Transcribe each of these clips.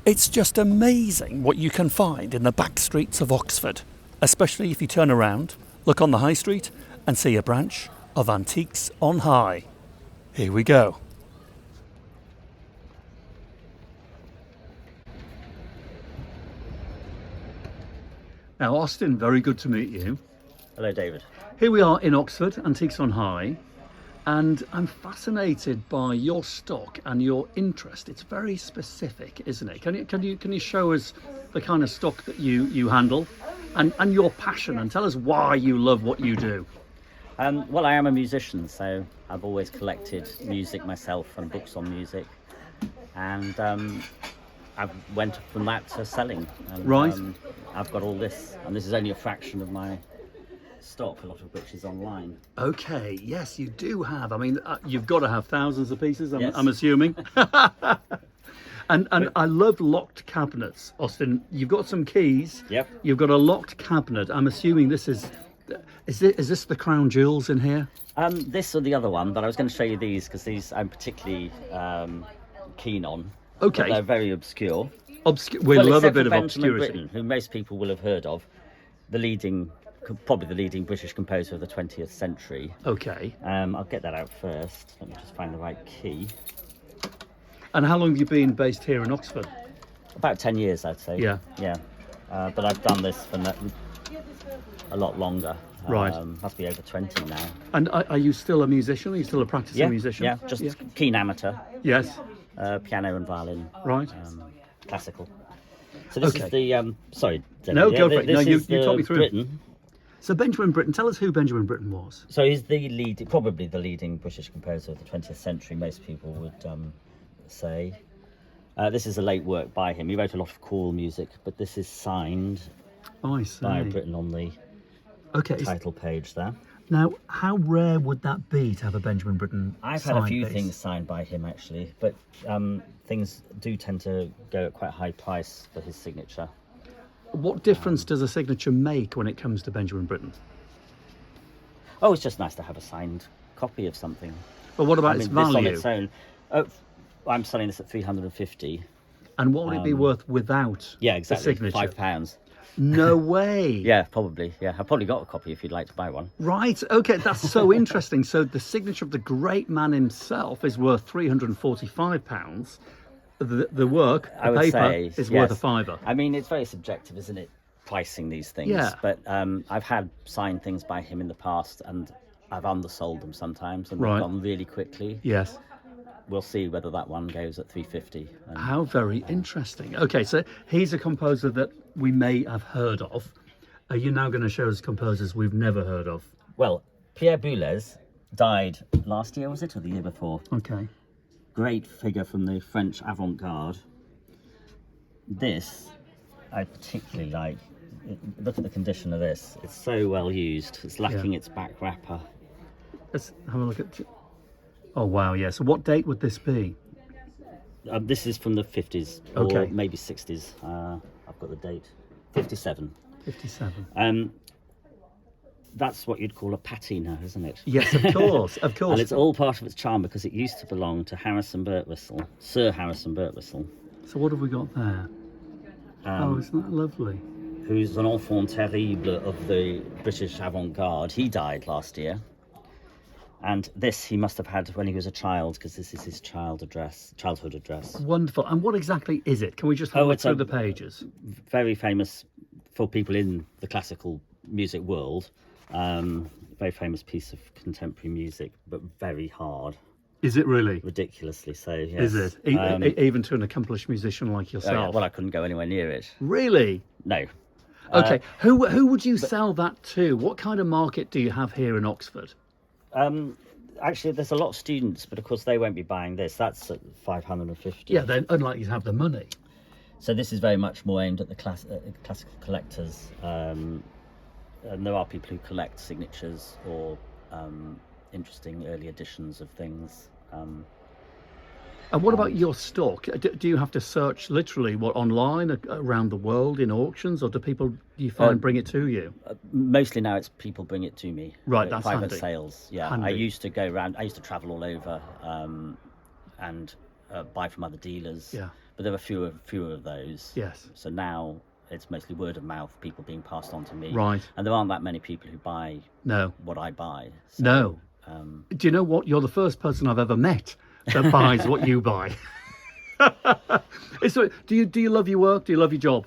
It's just amazing what you can find in the back streets of Oxford, especially if you turn around, look on the high street and see a branch of Antiques on High. Here we go. Now, Austin, very good to meet you. Hello, David. Here we are in Oxford, Antiques on High, and I'm fascinated by your stock and your interest. It's very specific, isn't it? Can you show us the kind of stock that you handle and your passion, and tell us why you love what you do? Well, I am a musician, so I've always collected music myself and books on music, and I went from that to selling. And, Right. I've got all this, and this is only a fraction of my stock, a lot of which is online. Okay, yes, you do have. I mean, you've got to have thousands of pieces, Yes. I'm assuming. And I love locked cabinets, Austin. You've got some keys. Yep. You've got a locked cabinet. I'm assuming this is this the crown jewels in here? This or the other one, but I was going to show you these because these I'm particularly keen on. Okay. But they're very obscure. We love a except bit for of Benjamin obscurity. Britten, who most people will have heard of, probably the leading British composer of the 20th century. Okay. I'll get that out first. Let me just find the right key. And how long have you been based here in Oxford? About 10 years, I'd say. Yeah. Yeah. But I've done this for a lot longer. Right. Must be over 20 now. And are you still a musician? Are you still a practicing musician? Yeah, just keen amateur. Yes. Piano and violin. Right. Classical. So this Okay. is the, sorry. David. No, go for it. This No, you is talk me through. Britten. So Benjamin Britten, tell us who Benjamin Britten was. So he's probably the leading British composer of the 20th century, most people would say. This is a late work by him. He wrote a lot of choral music, but this is signed I see. by Britten on the Okay. title page there. Now, how rare would that be to have a Benjamin Britten I've had a signed few piece? things signed by him actually, but things do tend to go at quite a high price for his signature. What difference does a signature make when it comes to Benjamin Britten? Oh, it's just nice to have a signed copy of something. But what about I its mean, this on value? its own. I'm selling this at 350. And what would it be worth without Yeah, the exactly. signature? £5. No way. Yeah, probably. Yeah, I've probably got a copy if you'd like to buy one. Right, okay, that's so interesting. So the signature of the great man himself is worth £345. The work, I the would paper, say is yes. worth a fiver. I mean, it's very subjective, isn't it? Pricing these things. Yeah. But I've had signed things by him in the past, and I've undersold them sometimes, and Right. they've gone really quickly. Yes. We'll see whether that one goes at 350. And How very interesting. Okay, so he's a composer that we may have heard of. Are you now going to show us composers we've never heard of? well, Pierre Boulez died last year, was it, or the year before? Okay. Great figure from the French avant-garde. This I particularly like. Look at the condition of this. It's so well used. It's lacking its back wrapper. Let's have a look at... Oh, wow, yeah. So what date would this be? This is from the 50s, Okay. or maybe 60s. I've got the date. 57. 57. That's what you'd call a patina, isn't it? Yes, of course, of course. And it's all part of its charm because it used to belong to Harrison Birtwistle, Sir Harrison Birtwistle, So what have we got there? Oh, isn't that lovely? who's an enfant terrible of the British avant-garde. He died last year. And this he must have had when he was a child, because this is his childhood address. Wonderful. And what exactly is it? Can we just have a look through the pages? Very famous for people in the classical music world. Very famous piece of contemporary music, but very hard, Is it really? ridiculously so. Yes. Is it? Even to an accomplished musician like yourself? Well, I couldn't go anywhere near it. Really? No. Okay. Who would you sell that to? What kind of market do you have here in Oxford? Actually, there's a lot of students, but of course they won't be buying this. That's at 550. Yeah, they're unlikely to have the money. So this is very much more aimed at the classical collectors. And there are people who collect signatures or interesting early editions of things. And what about your stock? Do you have to search literally online around the world in auctions, or do you find bring it to you? Mostly now it's people bring it to me. Right, that's private handy. sales. Yeah, Handy. I used to go around. I used to travel all over and buy from other dealers. Yeah. but there were fewer of those. Yes. So now it's mostly word of mouth, people being passed on to me. Right. And there aren't that many people who buy No. what I buy. So, No. Do you know what? You're the first person I've ever met that buys what you buy. So, do you love your work? Do you love your job?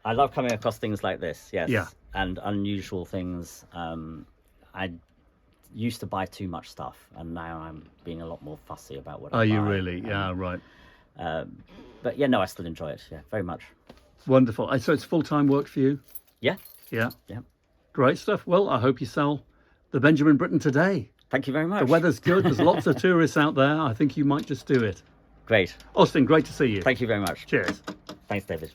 I love coming across things like this, yes. Yeah. And unusual things. I used to buy too much stuff, and now I'm being a lot more fussy about what I buy. Are you really? Yeah, right. But yeah, no, I still enjoy it, yeah, very much. Wonderful. So it's full-time work for you? Yeah. Yeah. Yeah. Great stuff. Well, I hope you sell the Benjamin Britten today. Thank you very much. The weather's good. There's lots of tourists out there. I think you might just do it. Great. Austin, great to see you. Thank you very much. Cheers. Thanks, David.